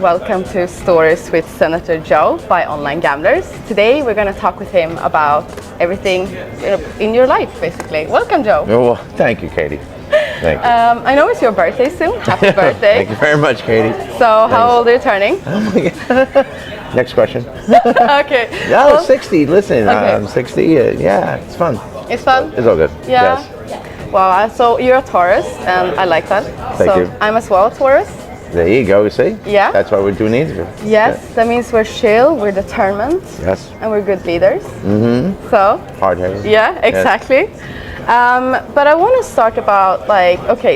welcome to Stories with Senator Joe by Online Gamblers. Today we're going to talk with him about everything in your life, basically. Welcome, Joe. Well, thank you, Katie. Thank you. I know it's your birthday soon. Happy birthday. Thank you very much, Katie. So, how old are you turning? Oh my God. Next question. Okay. Yeah, well, 60. Listen, I'm 60. Yeah, it's fun. It's fun? It's all good. Yeah. Yes. Well, so you're a Taurus, and I like that. Thank you. I'm as well a Taurus. There you go, see? Yeah. That's why we're doing the interview. Yes, that means we're chill, we're determined. Yes. And we're good leaders. Mm-hmm. So. Hard-headed. Yeah, exactly. Yes. But I want to start about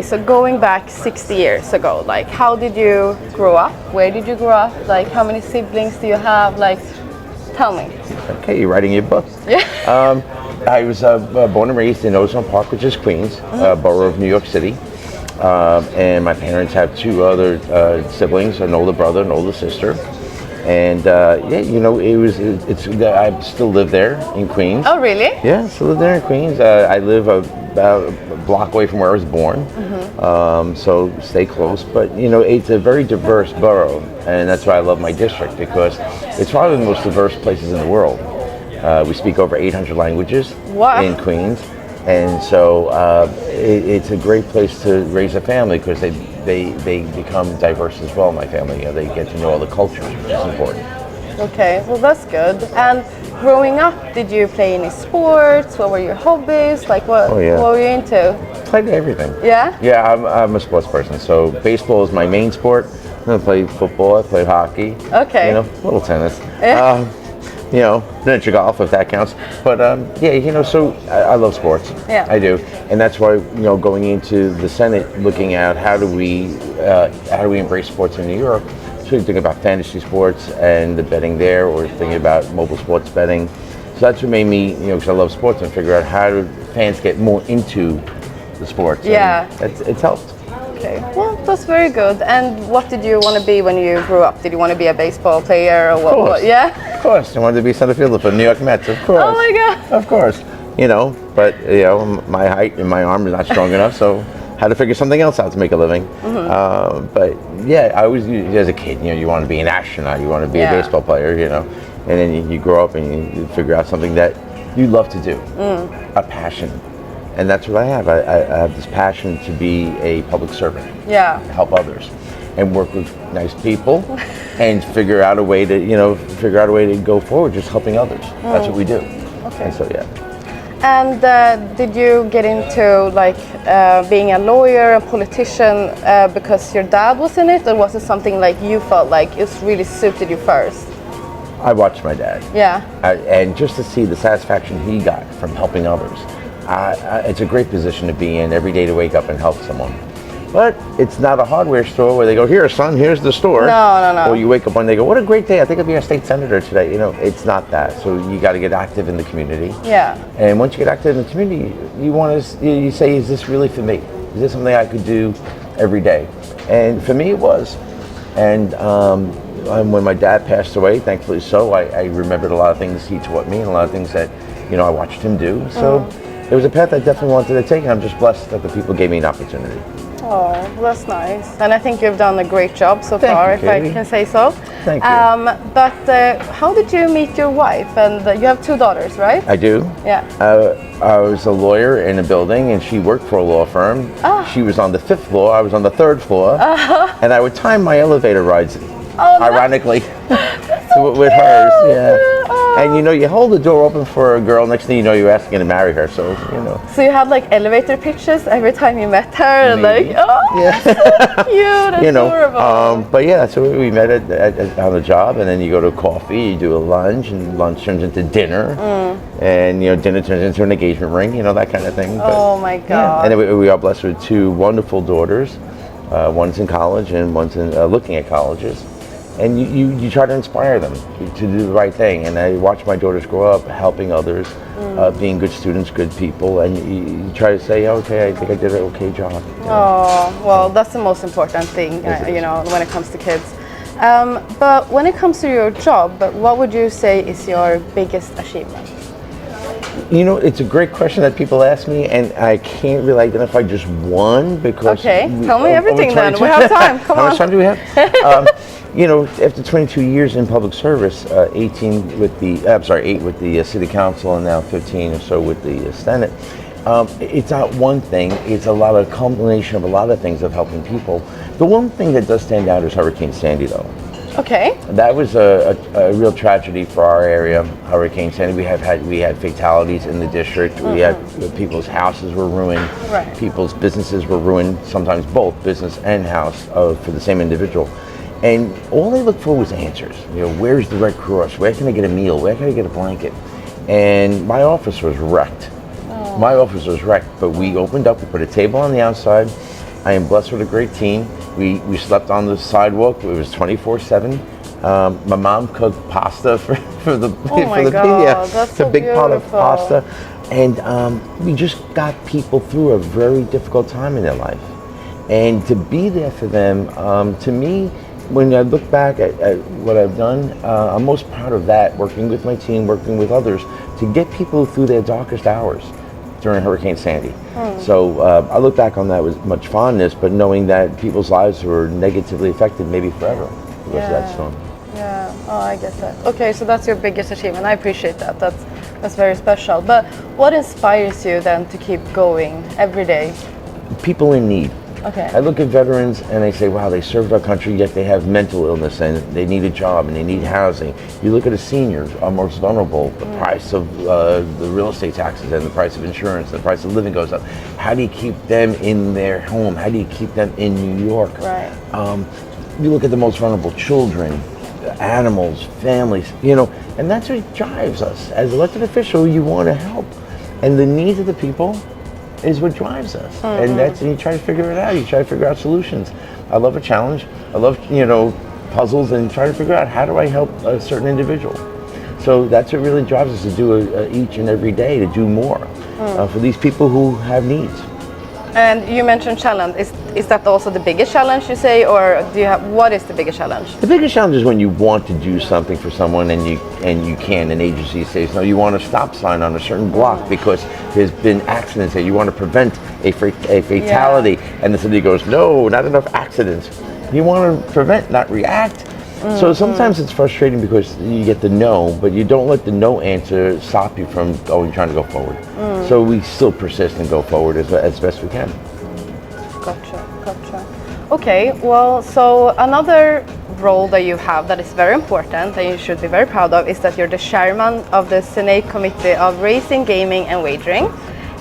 so going back 60 years ago, how did you grow up? Where did you grow up? How many siblings do you have? Tell me. Okay, you're writing your book. Yeah. I was born and raised in Ozone Park, which is Queens, borough of New York City. And my parents have two other siblings, an older brother, an older sister. And I still live there in Queens. Oh, really? Yeah, still live there in Queens. I live about a block away from where I was born, so stay close. But it's a very diverse borough, and that's why I love my district, because it's probably the most diverse places in the world. We speak over 800 languages in Queens, and so it's a great place to raise a family, because they become diverse as well. My family, they get to know all the cultures, which is important. Okay, well that's good. And growing up, did you play any sports? What were your hobbies? What were you into? Played everything. Yeah? Yeah, I'm a sports person. So baseball is my main sport. I play football, I play hockey. Okay. Little tennis. Yeah. Miniature golf, if that counts. But so I love sports. Yeah. I do. And that's why, going into the Senate, looking at how do we embrace sports in New York. So you think about fantasy sports and the betting there, or thinking about mobile sports betting. So that's what made me, because I love sports, and figure out how do fans get more into the sports. Yeah. And it's helped. Okay, well, that's very good. And what did you want to be when you grew up? Did you want to be a baseball player or what? Of course. Yeah? Of course. I wanted to be center fielder for the New York Mets, of course. Oh my God. Of course. But, my height and my arm is not strong enough, so had to figure something else out to make a living. But yeah, I always, as a kid, you want to be an astronaut, you want to be a baseball player, and then you grow up and you figure out something that you love to do, a passion. And that's what I have. I have this passion to be a public servant. Yeah. Help others and work with nice people and figure out a way to go forward, just helping others. That's what we do. Okay. And so, yeah. And did you get into being a lawyer, a politician, because your dad was in it, or was it something you felt it really suited you first? I watched my dad. Yeah. And just to see the satisfaction he got from helping others, it's a great position to be in every day, to wake up and help someone. But it's not a hardware store where they go, "Here, son, here's the store." No. Or you wake up one day and go, "What a great day! I think I'll be a state senator today." It's not that. So you got to get active in the community. Yeah. And once you get active in the community, you say, "Is this really for me? Is this something I could do every day?" And for me, it was. And when my dad passed away, thankfully so, I remembered a lot of things he taught me, and a lot of things that I watched him do. So it was a path I definitely wanted to take, and I'm just blessed that the people gave me an opportunity. Oh, that's nice. And I think you've done a great job so far, if I can say so. Thank you. But how did you meet your wife? And you have two daughters, right? I do. Yeah. I was a lawyer in a building, and she worked for a law firm. She was on the 5th floor, I was on the 3rd floor. And I would time my elevator rides, ironically, with hers. Yeah. And you hold the door open for a girl, next thing you know, you're asking to marry her, so. So you had elevator pictures every time you met her, Maybe. yeah. So cute, adorable. But yeah, so we met on the job, and then you go to coffee, you do a lunch, and lunch turns into dinner, and dinner turns into an engagement ring, that kind of thing. Oh my God. Yeah. And then we are blessed with two wonderful daughters. One's in college, and one's looking at colleges. And you try to inspire them to do the right thing. And I watch my daughters grow up, helping others, being good students, good people. And you try to say, "Okay, I think I did an okay job." Oh, well, that's the most important thing, when it comes to kids. But when it comes to your job, what would you say is your biggest achievement? You know, it's a great question that people ask me, and I can't really identify just one because. Okay, tell me everything then. We have time. Come How on. much time do we have? You know, after 22 years in public service, 18 with the, 8 with the City Council, and now 15 or so with the Senate. It's not one thing. It's a lot of culmination of a lot of things of helping people. The one thing that does stand out is Hurricane Sandy, though. Okay. That was a real tragedy for our area, Hurricane Sandy. We had fatalities in the district. We had people's houses were ruined. Right. People's businesses were ruined, sometimes both business and house for the same individual. And all they looked for was answers. You know, where's the Red Cross? Where can I get a meal? Where can I get a blanket? And my office was wrecked. Oh. My office was wrecked, but we opened up, we put a table on the outside. I am blessed with a great team. We slept on the sidewalk. It was 24/7. My mom cooked pasta for the That's so big pot of beautiful. pasta, and we just got people through a very difficult time in their life. And to be there for them, to me, when I look back at what I've done, I'm most proud of that. Working with my team, working with others, to get people through their darkest hours during Hurricane Sandy. So I look back on that with much fondness, but knowing that people's lives were negatively affected maybe forever because of that storm. Yeah, oh, I get that. Okay, so that's your biggest achievement. I appreciate that. That's very special. But what inspires you then to keep going every day? People in need. Okay. I look at veterans and I say, wow, they served our country, yet they have mental illness and they need a job and they need housing. You look at the seniors, our most vulnerable, the price of the real estate taxes and the price of insurance, the price of living goes up. How do you keep them in their home? How do you keep them in New York? Right. You look at the most vulnerable children, animals, families, you know, and that's what drives us. As elected official, you want to help. And the needs of the people is what drives us. And you try to figure it out. You try to figure out solutions. I love a challenge. I love, you know, puzzles and try to figure out how do I help a certain individual. So that's what really drives us to do each and every day, to do more for these people who have needs. And you mentioned challenge. Is that also the biggest challenge you say, or what is the biggest challenge? The biggest challenge is when you want to do something for someone and you can't. An agency says no. You want a stop sign on a certain block because there's been accidents there. You want to prevent a fatality, and the city goes, no, not enough accidents. You want to prevent, not react. So sometimes it's frustrating because you get the no, but you don't let the no answer stop you from trying to go forward. So we still persist and go forward as best we can. Gotcha. Okay, well, so another role that you have that is very important and you should be very proud of is that you're the chairman of the Senate Committee of Racing, Gaming and Wagering.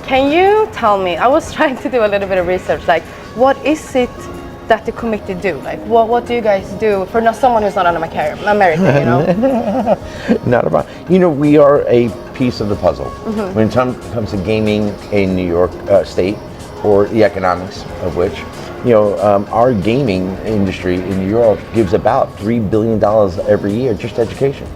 Can you tell me, I was trying to do a little bit of research, like what is it that the committee do? Like what do you guys do for someone who's not an American, you know? Not about, you know, we are a piece of the puzzle. When it comes to gaming in New York State, or the economics of which, you know, our gaming industry in New York gives about $3 billion every year just to education.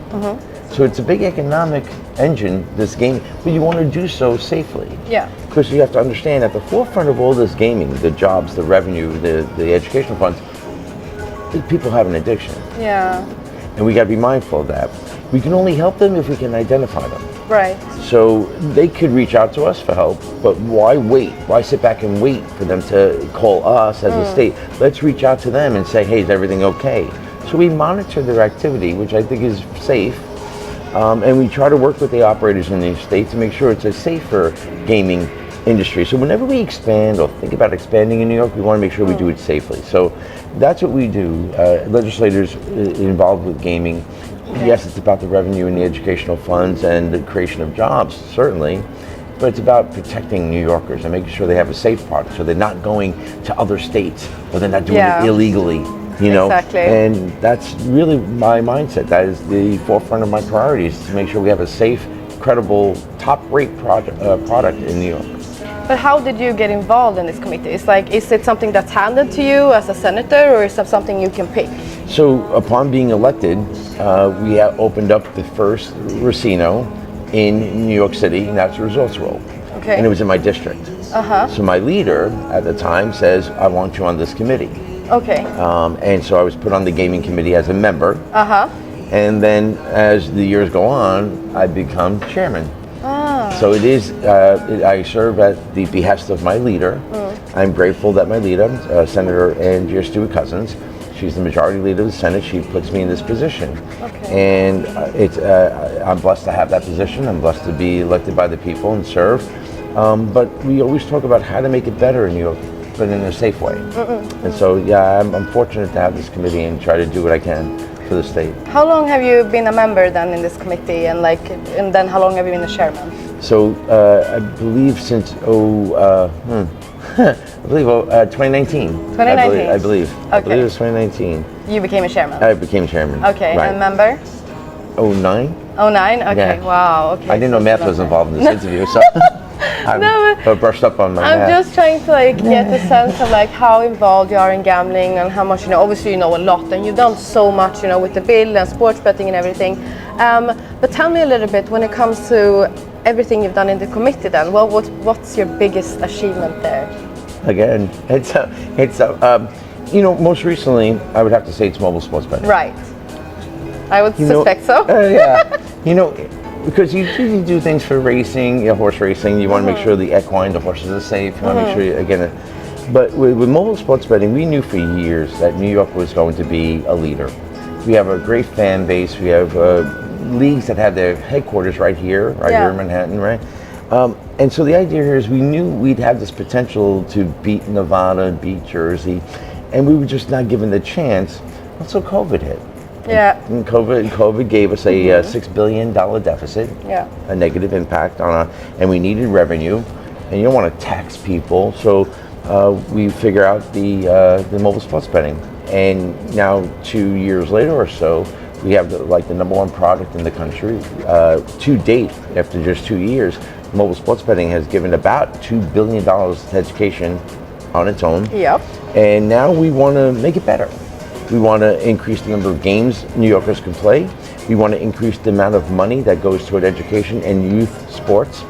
So it's a big economic engine, this game, but you want to do so safely. Yeah. Because you have to understand at the forefront of all this gaming, the jobs, the revenue, the educational funds, people have an addiction. Yeah. And we got to be mindful of that. We can only help them if we can identify them. Right. So they could reach out to us for help, but why wait? Why sit back and wait for them to call us as a state? Let's reach out to them and say, hey, is everything okay? So we monitor their activity, which I think is safe. And we try to work with the operators in the state to make sure it's a safer gaming industry. So whenever we expand or think about expanding in New York, we want to make sure we do it safely. So that's what we do. Legislators involved with gaming. Yes, it's about the revenue and the educational funds and the creation of jobs, certainly. But it's about protecting New Yorkers and making sure they have a safe product so they're not going to other states or they're not doing it illegally. You know, exactly. And that's really my mindset. That is the forefront of my priorities, to make sure we have a safe, credible, top-rate product in New York. But how did you get involved in this committee? Is it something that's handed to you as a senator, or is that something you can pick? So upon being elected, we opened up the first casino in New York City, natural resorts role. Okay. And it was in my district. So my leader at the time says, I want you on this committee. Okay. And so I was put on the gaming committee as a member. And then as the years go on, I become chairman. So it is, I serve at the behest of my leader. I'm grateful that my leader, Senator Andrea Stewart Cousins, she's the majority leader of the Senate. She puts me in this position. Okay. And I'm blessed to have that position. I'm blessed to be elected by the people and serve. But we always talk about how to make it better in New York, but in a safe way. And so, yeah, I'm fortunate to have this committee and try to do what I can for the state. How long have you been a member then in this committee, and then how long have you been the chairman? So I believe since 2019. 2019. I believe. Okay. I believe it was 2019. You became a chairman. I became chairman. Okay, Right. and member? 09. 09. Okay. Yeah. Wow. Okay. I didn't know math was involved in this interview, so I'm brushed up on my I'm math. just trying to get a sense of how involved you are in gambling and how much obviously you know a lot, and you've done so much with the bill and sports betting and everything. But tell me a little bit when it comes to everything you've done in the committee. Then, what's your biggest achievement there? Again, most recently I would have to say it's mobile sports betting. Right. I would suspect so. Yeah. Because you do things for racing, horse racing. You want to make sure the equine, the horses are safe. You want to make sure but with mobile sports betting, we knew for years that New York was going to be a leader. We have a great fan base. We have leagues that have their headquarters right here in Manhattan, right? And so the idea here is we knew we'd have this potential to beat Nevada, beat Jersey, and we were just not given the chance until COVID hit. Yeah. And COVID gave us a $6 billion deficit, a negative impact and we needed revenue, and you don't want to tax people, so we figure out the mobile sports betting. And now 2 years later or so, we have the number one product in the country. To date, after just 2 years, mobile sports betting has given about $2 billion to education on its own. Yep. And now we want to make it better. We want to increase the number of games New Yorkers can play. We want to increase the amount of money that goes toward education and youth sports.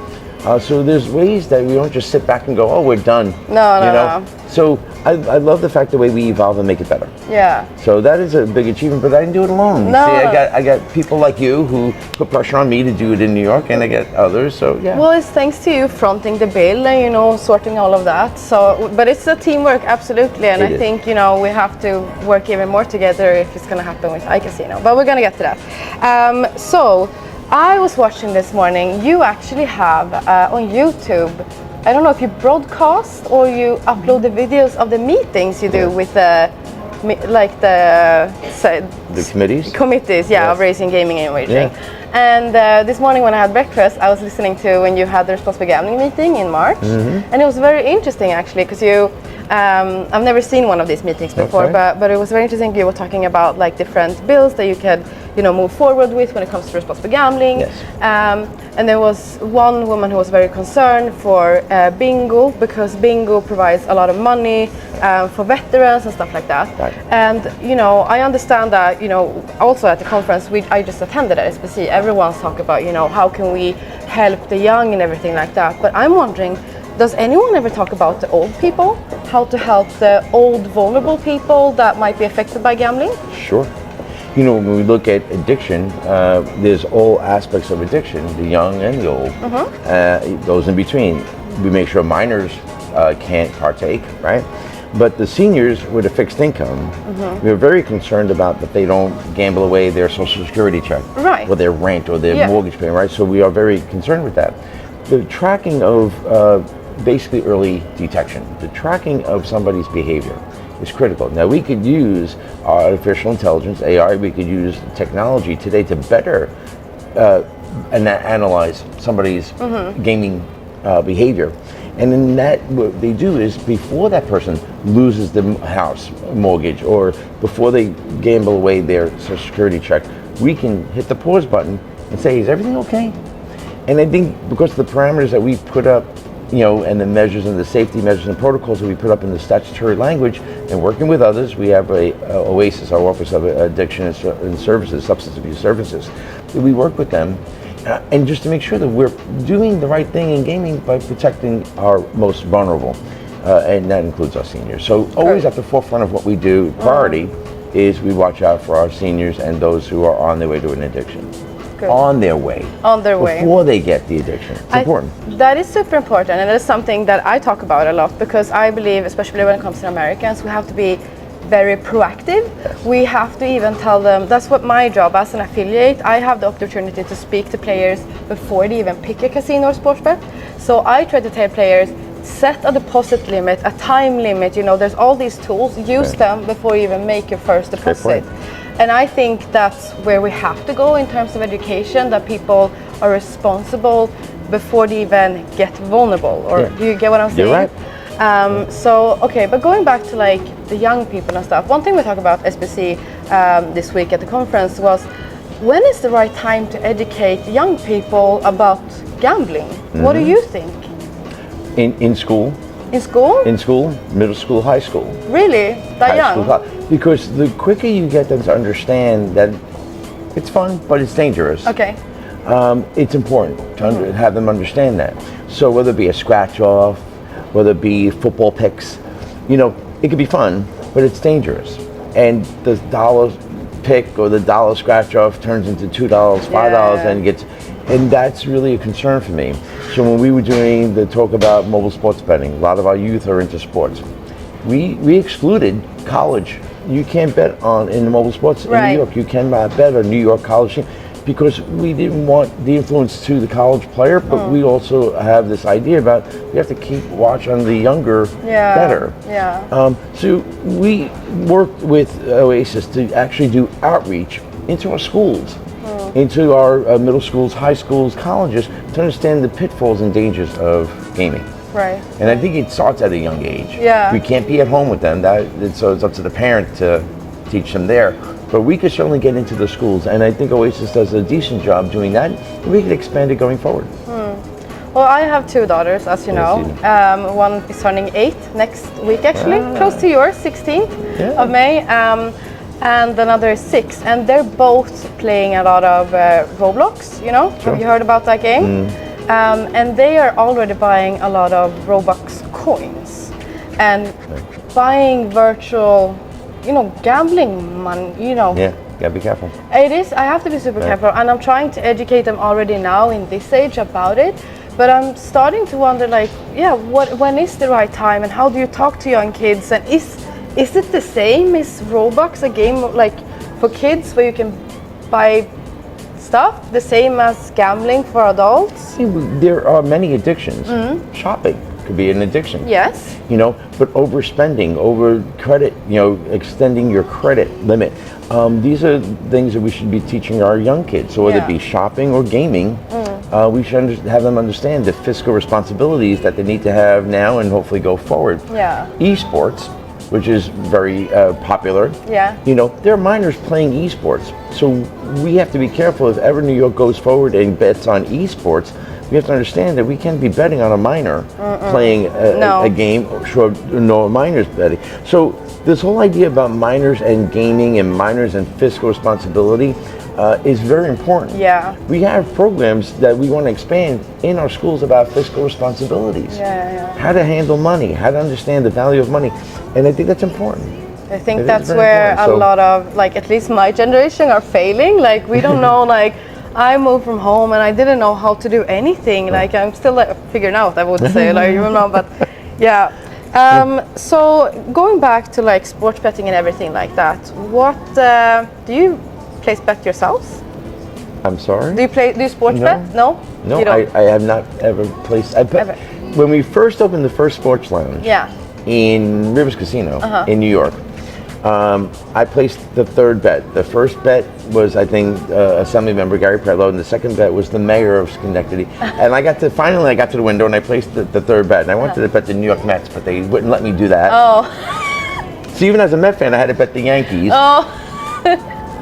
So there's ways that we don't just sit back and go, oh, we're done. No. So I love the fact the way we evolve and make it better. Yeah. So that is a big achievement, but I didn't do it alone. No. See, I got people like you who put pressure on me to do it in New York, and I got others. So yeah. Well, it's thanks to you fronting the bill and sorting all of that. So, but it's a teamwork, absolutely, and I think we have to work even more together if it's going to happen with iCasino. But we're going to get to that. So I was watching this morning. You actually have on YouTube, I don't know if you broadcast or you upload the videos of the meetings you do with the committees, of racing, gaming, and wagering. And this morning when I had breakfast, I was listening to when you had the responsible gambling meeting in March, and it was very interesting actually because I've never seen one of these meetings before, but it was very interesting. You were talking about different bills that you could move forward with when it comes to responsible gambling. And there was one woman who was very concerned for bingo, because bingo provides a lot of money for veterans and stuff like that. And I understand that also at the conference I just attended at SBC, everyone's talking about how can we help the young and everything like that. But I'm wondering, does anyone ever talk about the old people? How to help the old vulnerable people that might be affected by gambling? Sure. When we look at addiction, there's all aspects of addiction, the young and the old, those in between. We make sure minors can't partake, right? But the seniors with a fixed income, we're very concerned about that they don't gamble away their Social Security check, or their rent, or their mortgage payment, right? So we are very concerned with that. The tracking of basically early detection, the tracking of somebody's behavior is critical. Now we could use artificial intelligence, AI, we could use technology today to better analyze somebody's gaming behavior. And in that, what they do is before that person loses the house mortgage or before they gamble away their Social Security check, we can hit the pause button and say, is everything okay? And I think because of the parameters that we put up, and the measures and the safety measures and protocols that we put up in the statutory language, and working with others, we have OASIS, our Office of Addiction and Services, Substance Abuse Services. We work with them, and just to make sure that we're doing the right thing in gaming by protecting our most vulnerable, and that includes our seniors. So always at the forefront of what we do, priority, is we watch out for our seniors and those who are on their way to an addiction. Good. on their way. On their way. Before they get the addiction. It's important. That is super important, and it's something that I talk about a lot, because I believe, especially when it comes to Americans, we have to be very proactive. Yes. We have to even tell them, that's what my job as an affiliate, I have the opportunity to speak to players before they even pick a casino or sports bet. So I try to tell players, set a deposit limit, a time limit, you know, there's all these tools, use them before you even make your first deposit. And I think that's where we have to go in terms of education, that people are responsible before they even get vulnerable, or do you get what I'm saying? You're right. So, okay, but going back to like the young people and stuff, one thing we talked about SBC this week at the conference was, when is the right time to educate young people about gambling? What do you think? In school. In school? In school, middle school, high school. Really? That young? School, because the quicker you get them to understand that it's fun, but it's dangerous. Okay. It's important to have them understand that. So whether it be a scratch off, whether it be football picks, you know, it could be fun, but it's dangerous. And the dollar pick or the dollar scratch off turns into $2, $5, and that's really a concern for me. So when we were doing the talk about mobile sports betting, a lot of our youth are into sports. We excluded college. You can't bet in the mobile sports in New York. You cannot bet a New York college team, because we didn't want the influence to the college player, but we also have this idea about we have to keep watch on the younger better. So we worked with Oasis to actually do outreach into our schools, into our middle schools, high schools, colleges, to understand the pitfalls and dangers of gaming. Right. And I think it starts at a young age. Yeah. We can't be at home with them. So it's up to the parent to teach them there. But we could certainly get into the schools, and I think Oasis does a decent job doing that. We could expand it going forward. Well, I have two daughters, as you know. One is turning 8 next week, actually, close to yours, 16th of May. And another is 6, and they're both playing a lot of Roblox, you know? Have you heard about that game? And they are already buying a lot of Robux coins and buying virtual, you know, gambling money, you know. Yeah, gotta be careful. It is, I have to be super careful, and I'm trying to educate them already now in this age about it. But I'm starting to wonder, like, when is the right time, and how do you talk to young kids? And is it the same? Is Robux a game like for kids where you can buy stuff, the same as gambling for adults? See, there are many addictions. Shopping could be an addiction. Yes. You know, but overspending, over credit, you know, extending your credit limit. These are things that we should be teaching our young kids. So whether it be shopping or gaming, we should have them understand the fiscal responsibilities that they need to have now and hopefully go forward. Yeah. Esports, which is very popular. Yeah. You know, there are minors playing esports. So we have to be careful if ever New York goes forward and bets on esports. We have to understand that we can't be betting on a minor playing a game. Sure, no minors betting. So this whole idea about minors and gaming and minors and fiscal responsibility is very important. Yeah. We have programs that we want to expand in our schools about fiscal responsibilities. How to handle money, how to understand the value of money, and I think that's important. I think that's where a lot of, like, at least my generation are failing. Like, we don't know, like, I moved from home and I didn't know how to do anything. Like, I'm still like figuring out, I would say, like, you know, but yeah. So going back to like sports betting and everything like that, what do you place bet yourselves? I'm sorry? Do you sports bet? No? No, I have not ever placed. When we first opened the first sports lounge in Rivers Casino in New York, I placed the third bet. The first bet was, I think, Assembly Member Gary Predlow, and the second bet was the mayor of Schenectady. And finally I got to the window and I placed the third bet. And I wanted to bet the New York Mets, but they wouldn't let me do that. So even as a Met fan, I had to bet the Yankees.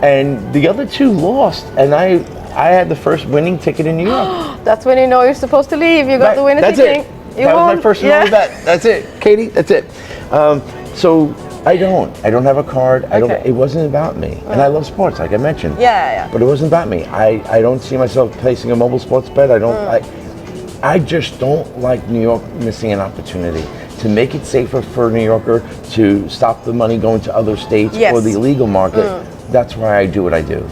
And the other two lost, and I had the first winning ticket in New York. That's when you know you're supposed to leave. You got the winning ticket. That was my first and only bet. That's it, Katie. That's it. So I don't have a card. It wasn't about me. And I love sports, like I mentioned. But it wasn't about me. I don't see myself placing a mobile sports bet. I just don't like New York missing an opportunity to make it safer for a New Yorker, to stop the money going to other states or the illegal market. that's why I do what I do.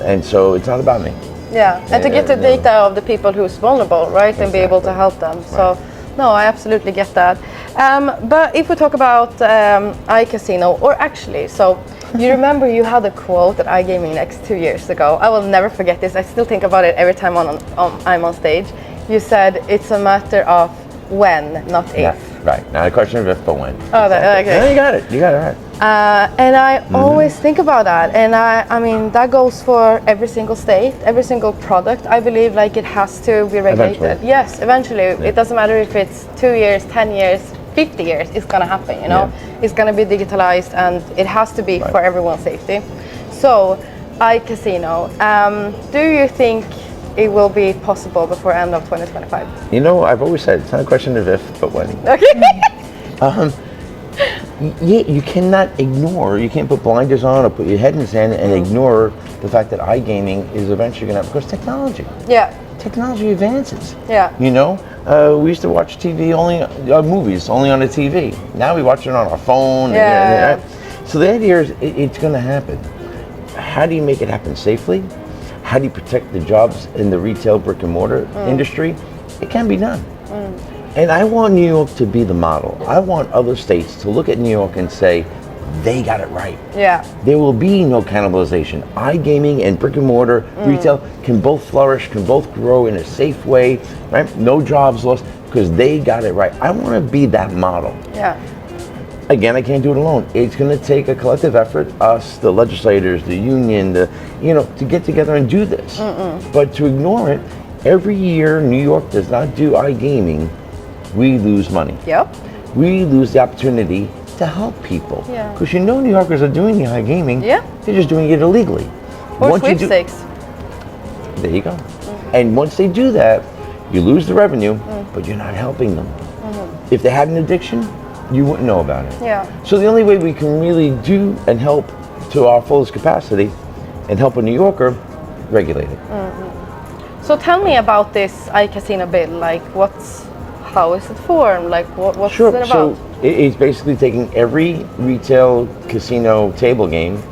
And so it's not about me. Yeah, and to get the data of the people who's vulnerable, right, and be able to help them. So, no, I absolutely get that. But if we talk about iCasino, or actually, so you remember you had a quote at iGaming Next 2 years ago. I will never forget this. I still think about it every time I'm on stage. You said it's a matter of when, not if. Yeah, right. Not a question of if, but when. Oh, exactly. No, you got it. You got it right. And I always think about that, and I mean that goes for every single state, every single product. I believe like it has to be regulated. Eventually. Yes, eventually. Yeah. It doesn't matter if it's 2 years, 10 years, 50 years. It's gonna happen. You know, it's gonna be digitalized, and it has to be for everyone's safety. So, iCasino. Do you think it will be possible before end of 2025? You know, I've always said it's not a question of if, but when. Okay. You cannot ignore, you can't put blinders on or put your head in the sand and ignore the fact that iGaming is eventually going to, because technology. Yeah. Technology advances. Yeah. You know, we used to watch TV only, movies only on the TV. Now we watch it on our phone. Yeah. So the idea is it's going to happen. How do you make it happen safely? How do you protect the jobs in the retail brick and mortar industry? It can be done. And I want New York to be the model. I want other states to look at New York and say, they got it right. Yeah. There will be no cannibalization. iGaming and brick and mortar retail can both flourish, can both grow in a safe way, right? No jobs lost, because they got it right. I want to be that model. Yeah. Again, I can't do it alone. It's going to take a collective effort, us, the legislators, the union, to get together and do this. But to ignore it, every year New York does not do iGaming, we lose money. Yep. We lose the opportunity to help people. Yeah. Because New Yorkers are doing the iGaming. Yeah. They're just doing it illegally. Or sweepstakes. There you go. And once they do that, you lose the revenue, but you're not helping them. If they had an addiction, you wouldn't know about it. Yeah. So the only way we can really do and help to our fullest capacity and help a New Yorker, regulate it. So tell me about this iCasino bill. Like, how is it formed? Like, what's it about? So it's basically taking every retail casino table game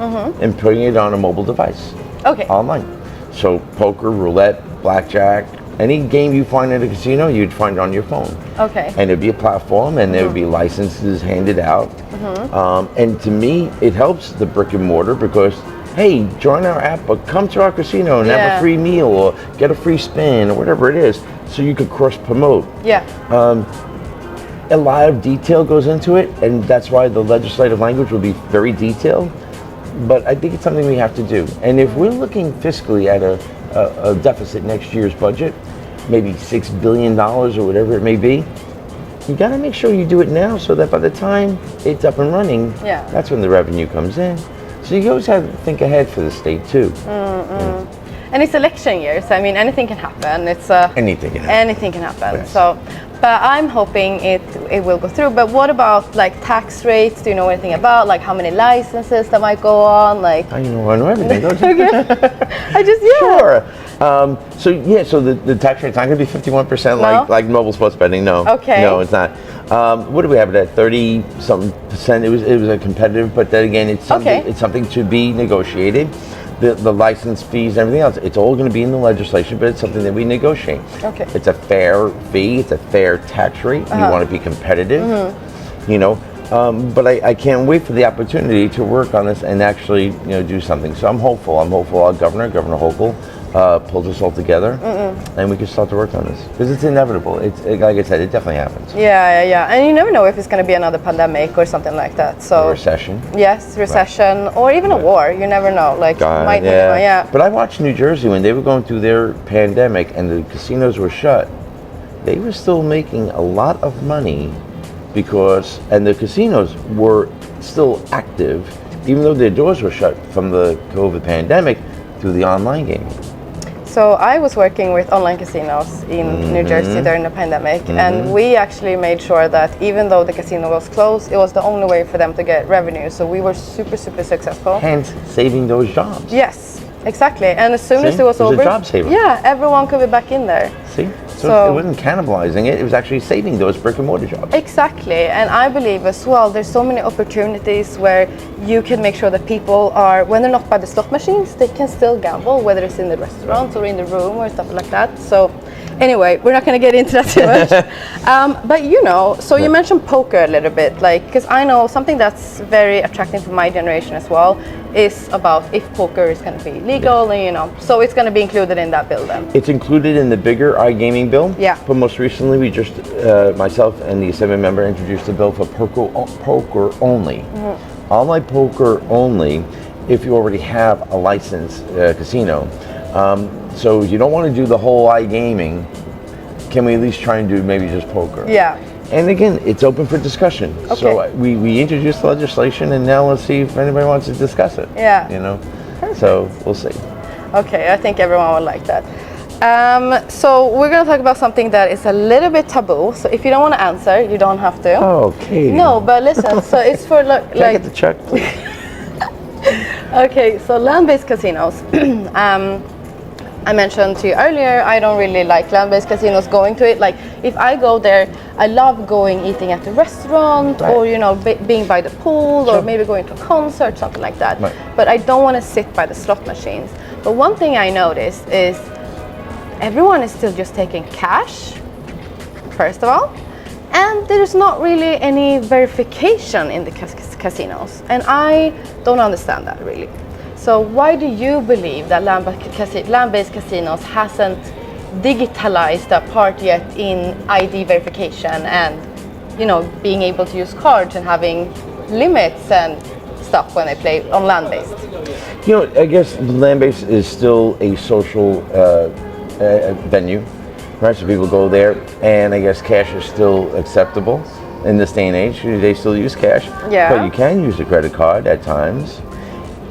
and putting it on a mobile device. Okay. Online. So poker, roulette, blackjack, any game you find at a casino, you'd find it on your phone. Okay. And it'd be a platform, and there would be licenses handed out. And to me, it helps the brick and mortar because, hey, join our app, but come to our casino and have a free meal or get a free spin or whatever it is, so you could cross promote. Yeah. A lot of detail goes into it, and that's why the legislative language will be very detailed. But I think it's something we have to do. And if we're looking fiscally at a deficit next year's budget, maybe $6 billion or whatever it may be, you got to make sure you do it now so that by the time it's up and running, that's when the revenue comes in. So you always have to think ahead for the state too. And it's election year, so I mean anything can happen. Anything can happen. Anything can happen. Yes. So, but I'm hoping it will go through. But what about like tax rates? Do you know anything about like how many licenses that might go on? Like I know everything, don't you? I just Sure. So the tax rate's not going to be 51% like mobile sports betting. No. Okay. No, it's not. What do we have it at? 30-something%. It was a competitive, but then again, it's something to be negotiated. The license fees, everything else, it's all going to be in the legislation, but it's something that we negotiate. Okay. It's a fair fee. It's a fair tax rate. We want to be competitive. But I can't wait for the opportunity to work on this and actually do something. So I'm hopeful. Our Governor Hochul, pulls us all together, and we can start to work on this because it's inevitable. It's like I said, it definitely happens. Yeah. And you never know if it's going to be another pandemic or something like that. So a recession. Yes, recession, or even a war. You never know. Like But I watched New Jersey when they were going through their pandemic and the casinos were shut. They were still making a lot of money and the casinos were still active, even though their doors were shut from the COVID pandemic through the online gaming. So I was working with online casinos in New Jersey during the pandemic, and we actually made sure that even though the casino was closed, it was the only way for them to get revenue. So we were super, super successful. Hence, saving those jobs. Yes, exactly. And as soon as it was over, a job saver. everyone could be back in there. See? So it wasn't cannibalizing it, it was actually saving those brick and mortar jobs. Exactly, and I believe as well there's so many opportunities where you can make sure that people are, when they're not by the slot machines, they can still gamble, whether it's in the restaurant or in the room or stuff like that. So anyway, we're not going to get into that too much. But you know, so you mentioned poker a little bit, like, because I know something that's very attractive for my generation as well is about if poker is going to be legal, and you know, so it's going to be included in that bill then. It's included in the bigger iGaming bill. Yeah. But most recently, we just, myself and the Assembly member introduced a bill for poker only. Mm-hmm. Online poker only if you already have a licensed casino. So you don't want to do the whole iGaming. Can we at least try and do maybe just poker? Yeah. And again, it's open for discussion. Okay. So we introduced legislation, and now let's see if anybody wants to discuss it. Yeah. You know. Perfect. So we'll see. Okay, I think everyone would like that. So we're going to talk about something that is a little bit taboo. So if you don't want to answer, you don't have to. Okay. No, but listen. So it's for like. Can I get the check, please? Okay, so land-based casinos. I mentioned to you earlier, I don't really like land-based casinos, going to it. Like, if I go there, I love going, eating at the restaurant, right. or, you know, being by the pool, Sure. or maybe going to a concert, something like that. Right. But I don't want to sit by the slot machines. But one thing I noticed is everyone is still just taking cash, first of all, and there's not really any verification in the casinos. And I don't understand that, really. So why do you believe that land-based casinos hasn't digitalized that part yet in ID verification and, you know, being able to use cards and having limits and stuff when they play on land-based? You know, I guess land-based is still a social venue, right? So people go there, and I guess cash is still acceptable in this day and age. They still use cash, but you can use a credit card at times.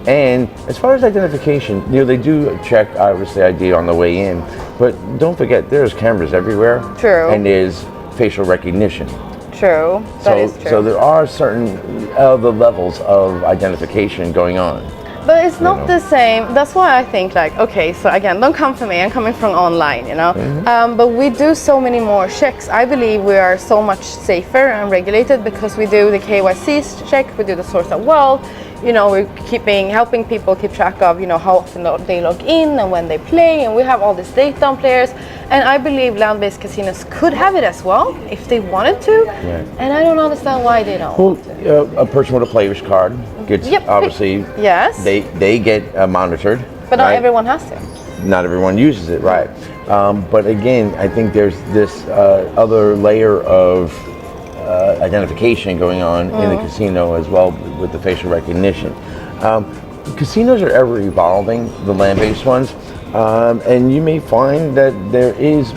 And as far as identification, you know, they do check obviously ID on the way in, but don't forget there's cameras everywhere. True. And there's facial recognition. True. That is true. So there are certain other levels of identification going on. But it's not the same. That's why I think, like, okay, so again, don't come for me. I'm coming from online, you know. Mm-hmm. But we do so many more checks. I believe we are so much safer and regulated because we do the KYC check, we do the source of wealth. You know, we're helping people keep track of, you know, how often they log in and when they play, and we have all this data on players. And I believe land-based casinos could have it as well if they wanted to. Right. And I don't understand why they don't. Well, a person with a player's card gets obviously. Yes. They get monitored. But not everyone has to. Not everyone uses it, right? But again, I think there's this other layer of identification going on in the casino as well with the facial recognition. Casinos are ever evolving, the land-based ones, and you may find that there is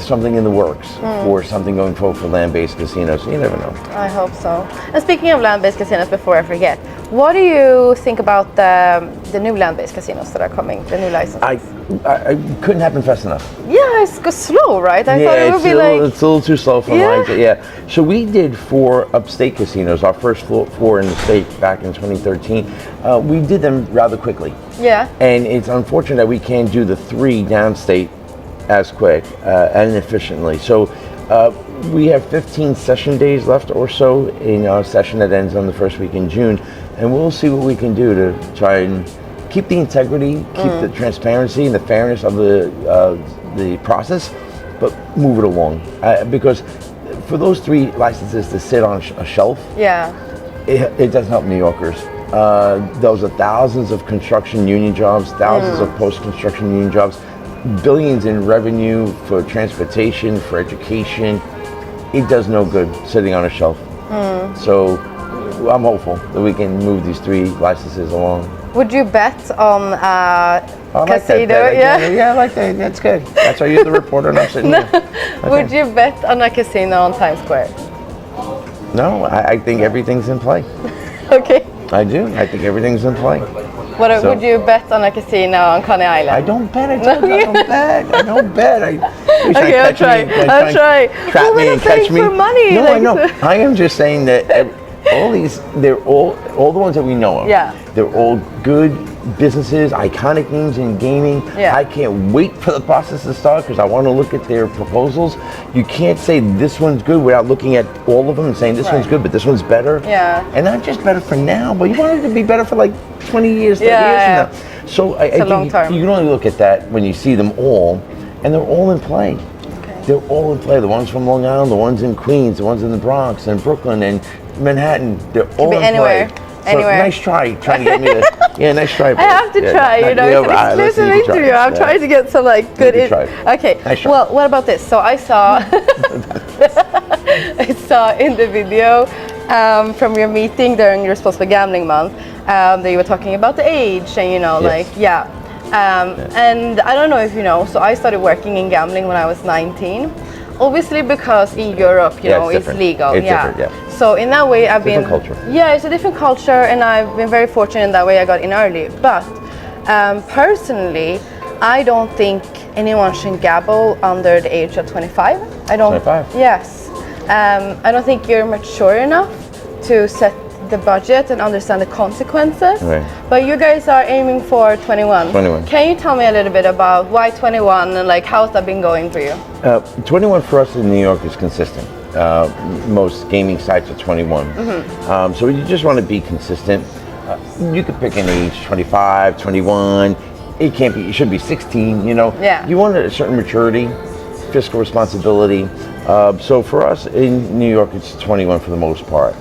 something in the works for something going forward for land-based casinos. You never know. I hope so. And speaking of land-based casinos, before I forget, what do you think about the new land-based casinos that are coming, the new licenses? I couldn't happen fast enough. Yeah, it's slow, right? I thought it would be like... it's a little too slow for mine. Yeah. So we did 4 upstate casinos, our first 4 in the state back in 2013. We did them rather quickly. Yeah. And it's unfortunate that we can't do the 3 downstate as quick and efficiently. So we have 15 session days left or so in our session that ends on the first week in June, and we'll see what we can do to try and keep the integrity, keep the transparency and the fairness of the process, but move it along. Because for those 3 licenses to sit on a shelf, it doesn't help New Yorkers. Those are thousands of construction union jobs, thousands of post-construction union jobs, billions in revenue for transportation, for education. It does no good sitting on a shelf. So I'm hopeful that we can move these 3 licenses along. Would you bet on casino? I like that. That's good. That's why you're the reporter and I'm sitting here. Okay. Would you bet on a casino on Times Square? No, I think everything's in play. Okay. I do. I think everything's in play. Would you bet on a casino on Coney Island? I don't bet. I don't bet. Okay, I'll try. Trap me and catch me. For money. No, I know. I am just saying that they're all the ones that we know of. Yeah. They're all good businesses, iconic names in gaming. Yeah. I can't wait for the process to start because I want to look at their proposals. You can't say this one's good without looking at all of them and saying this one's good, but this one's better. Yeah. And not just better for now, but you want it to be better for like 20 years, 30 years from now. So I think long term. you can only look at that when you see them all, and they're all in play. They're all in play. The ones from Long Island, the ones in Queens, the ones in the Bronx and Brooklyn and Manhattan. They're all in anywhere. play. So Anywhere. nice trying to get me to. Yeah, nice try. I have to try. It's an exclusive interview. I'm trying to get some like good. Okay. Nice try. Well, what about this? So I saw, I saw in the video from your meeting during Responsible Gambling Month that you were talking about the age and and I don't know if you know. So I started working in gambling when I was 19. Obviously, because in Europe, it's legal. It's different, yeah. So in that way, I've different been. Culture. Yeah, it's a different culture, and I've been very fortunate in that way. I got in early, but personally, I don't think anyone should gamble under the age of 25. I don't. 25. Yes, I don't think you're mature enough to set the budget and understand the consequences. Right. But you guys are aiming for 21. 21. Can you tell me a little bit about why 21 and like how's that been going for you? 21 for us in New York is consistent. Most gaming sites are 21. So you just want to be consistent. You could pick an age, 25, 21. It can't be. It should be 16. Yeah. You want a certain maturity, fiscal responsibility. So for us in New York, it's 21 for the most part.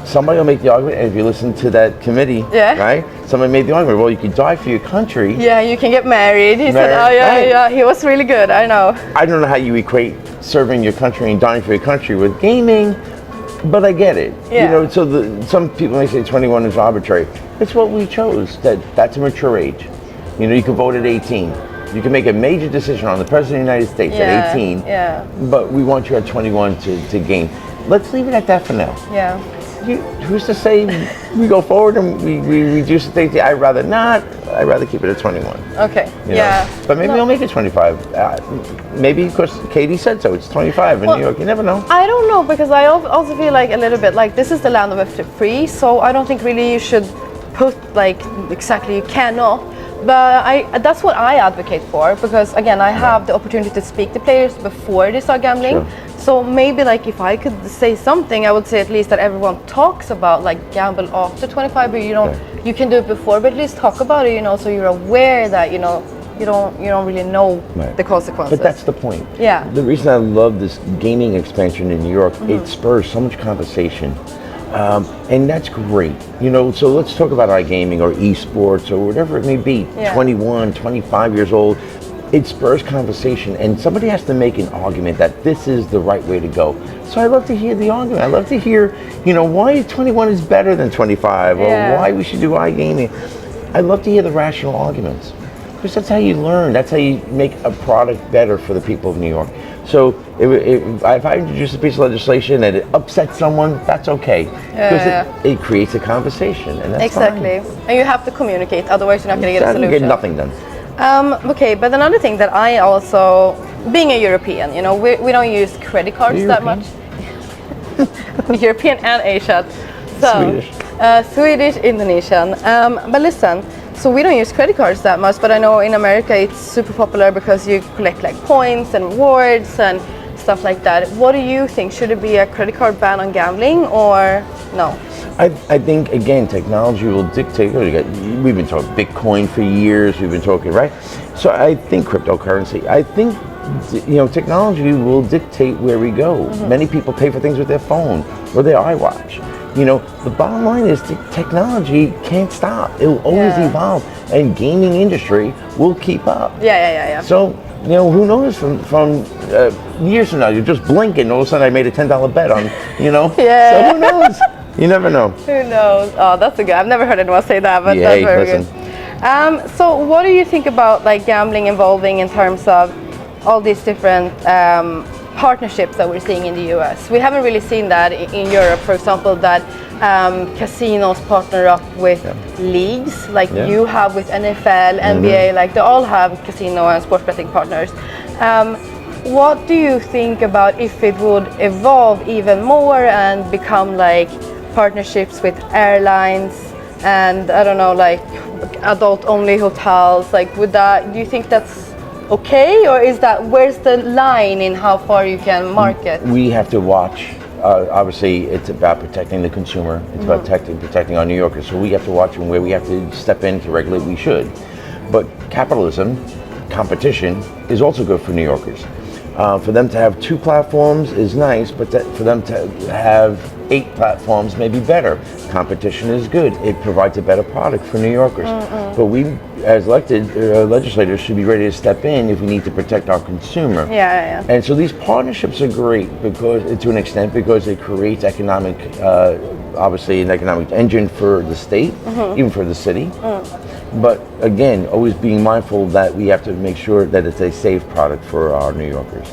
Somebody will make the argument, and if you listen to that committee, right? Somebody made the argument, well, you could die for your country. Yeah, you can get married. He said, oh yeah, he was really good, I know. I don't know how you equate serving your country and dying for your country with gaming, but I get it. Yeah. So some people may say 21 is arbitrary. It's what we chose, that's a mature age. You can vote at 18. You can make a major decision on the President of the United States at 18, but we want you at 21 to game. Let's leave it at that for now. Yeah. Who's to say we go forward and we reduce it to 18? I'd rather not. I'd rather keep it at 21. Okay. Yeah. But maybe we'll make it 25. Maybe because Katie said so. It's 25 in New York. You never know. I don't know, because I also feel like a little bit like this is the land of the free, so I don't think really you should put like exactly you cannot. But that's what I advocate for, because again, I have the opportunity to speak to players before they start gambling. Sure. So maybe like if I could say something, I would say at least that everyone talks about like gamble after 25, but you can do it before, but at least talk about it, so you're aware that you don't really know the consequences. But that's the point. Yeah. The reason I love this gaming expansion in New York, it spurs so much conversation. And that's great. So let's talk about iGaming or esports or whatever it may be. 21, 25 years old. It spurs conversation, and somebody has to make an argument that this is the right way to go. So I love to hear the argument. I love to hear, why 21 is better than 25 or why we should do iGaming. I love to hear the rational arguments, because that's how you learn. That's how you make a product better for the people of New York. So if I introduce a piece of legislation and it upsets someone, that's okay, because it creates a conversation, and that's exactly. fine. And you have to communicate, otherwise you're not going to get a solution. Get nothing done. Okay, but another thing that I also, being a European, we don't use credit cards that much. European and Asian. So, Swedish, Indonesian. But listen, so we don't use credit cards that much, but I know in America it's super popular because you collect like points and rewards and stuff like that. What do you think? Should it be a credit card ban on gambling or no? I think, again, technology will dictate. We've been talking Bitcoin for years. We've been talking, right? So I think cryptocurrency. I think, technology will dictate where we go. Many people pay for things with their phone or their iWatch. The bottom line is technology can't stop. It will always evolve, and gaming industry will keep up. Yeah. So, who knows from years from now, you just blink and all of a sudden I made a $10 bet on, So who knows? You never know. Who knows? Oh, that's a good. I've never heard anyone say that, but that's very good. So what do you think about like gambling evolving in terms of all these different partnerships that we're seeing in the US? We haven't really seen that in Europe, for example, that casinos partner up with leagues like you have with NFL, NBA, like they all have casino and sports betting partners. What do you think about if it would evolve even more and become like partnerships with airlines and I don't know, like adult-only hotels. Like, do you think that's okay, or is that where's the line in how far you can market? We have to watch. Obviously, it's about protecting the consumer. It's about protecting our New Yorkers. So we have to watch, and where we have to step in to regulate, we should. But capitalism, competition, is also good for New Yorkers. For them to have 2 platforms is nice, but for them to have 8 platforms may be better. Competition is good. It provides a better product for New Yorkers. But we, as elected legislators, should be ready to step in if we need to protect our consumer. Yeah. And so these partnerships are great because, to an extent, because it creates economic, obviously an economic engine for the state, even for the city. But again, always being mindful that we have to make sure that it's a safe product for our New Yorkers.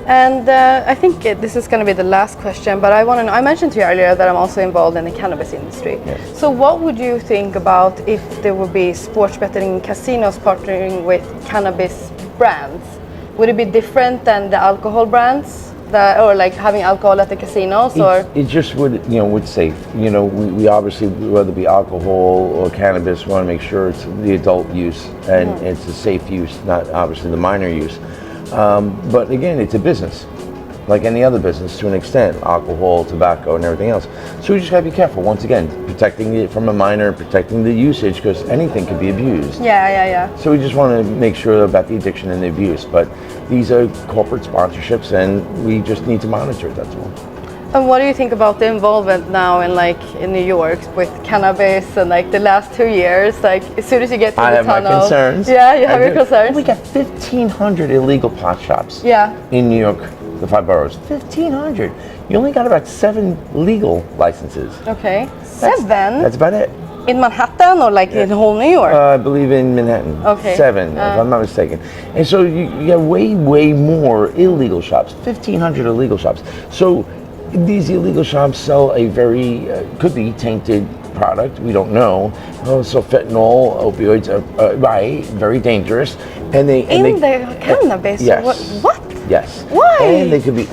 And I think this is going to be the last question, but I want to know, I mentioned to you earlier that I'm also involved in the cannabis industry. Yes. So what would you think about if there would be sports betting casinos partnering with cannabis brands? Would it be different than the alcohol brands? Or like having alcohol at the casinos, or it just would, would safe. We obviously, whether it be alcohol or cannabis, want to make sure it's the adult use and it's a safe use, not obviously the minor use. But again, it's a business, like any other business to an extent, alcohol, tobacco, and everything else. So we just gotta be careful. Once again, protecting it from a minor, protecting the usage, because anything can be abused. Yeah. So we just want to make sure about the addiction and the abuse. But these are corporate sponsorships, and we just need to monitor it. That's all. And what do you think about the involvement now in New York with cannabis and like the last 2 years? Like as soon as you get to the tunnel. I have my concerns. Yeah, you have your concerns. We got 1,500 illegal pot shops. Yeah. In New York, the 5 boroughs. 1,500. You only got about 7 legal licenses. Okay. 7? That's about it. In Manhattan or like in whole New York? I believe in Manhattan. Okay. 7, if I'm not mistaken. And so you have way more illegal shops. 1,500 illegal shops. So these illegal shops sell a very, could be tainted product, we don't know. So fentanyl, opioids are right, very dangerous. And they the cannabis? Yes. What? Yes. Why? And they could be,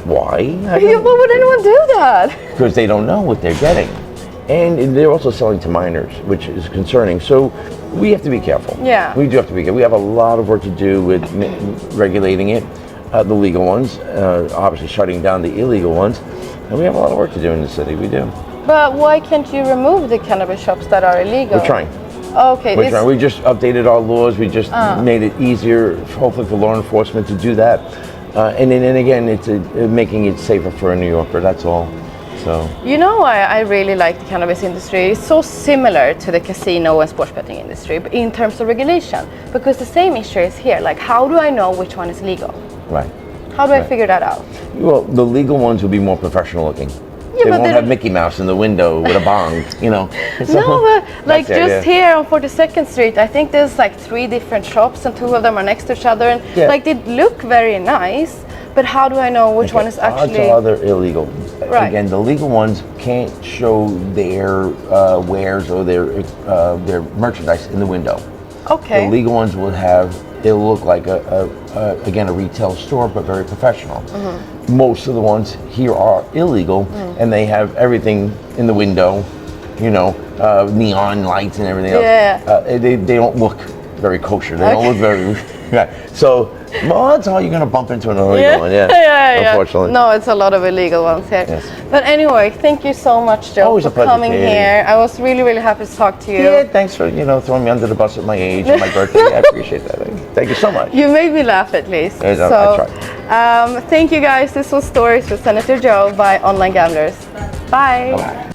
why? Why would anyone do that? Because they don't know what they're getting. And they're also selling to minors, which is concerning. So we have to be careful. Yeah. We do have to be careful. We have a lot of work to do with regulating it, the legal ones, obviously shutting down the illegal ones. And we have a lot of work to do in the city, we do. But why can't you remove the cannabis shops that are illegal? We're trying. Okay. We're trying. We just updated our laws. We just made it easier, hopefully for law enforcement to do that. And then again, it's making it safer for a New Yorker, that's all. So. You know why I really like the cannabis industry? It's so similar to the casino and sports betting industry in terms of regulation. Because the same issue is here. Like, how do I know which one is legal? Right. How do I figure that out? Well, the legal ones will be more professional looking. Yeah, they won't have Mickey Mouse in the window with a bong, So, no, but like just here on 42nd Street, I think there's like 3 different shops and 2 of them are next to each other. And like they look very nice, but how do I know which one is actually... Odds are they're illegal. Right. Again, the legal ones can't show their wares or their merchandise in the window. Okay. The legal ones will have, it'll look like again, a retail store, but very professional. Most of the ones here are illegal, and they have everything in the window, neon lights and everything else. Yeah. They don't look very kosher. They don't look very... Right. So, that's how you're going to bump into an illegal one, yeah. Unfortunately. No, it's a lot of illegal ones here. Yes. But anyway, thank you so much, Joe, Always for a pleasure, coming Katie. here. I was really happy to talk to you. Yeah, thanks for throwing me under the bus at my age and my birthday. I appreciate that. Thank you so much. You made me laugh at least. I tried. Thank you guys. This was Stories with Senator Joe by Online Gamblers. Bye. Bye.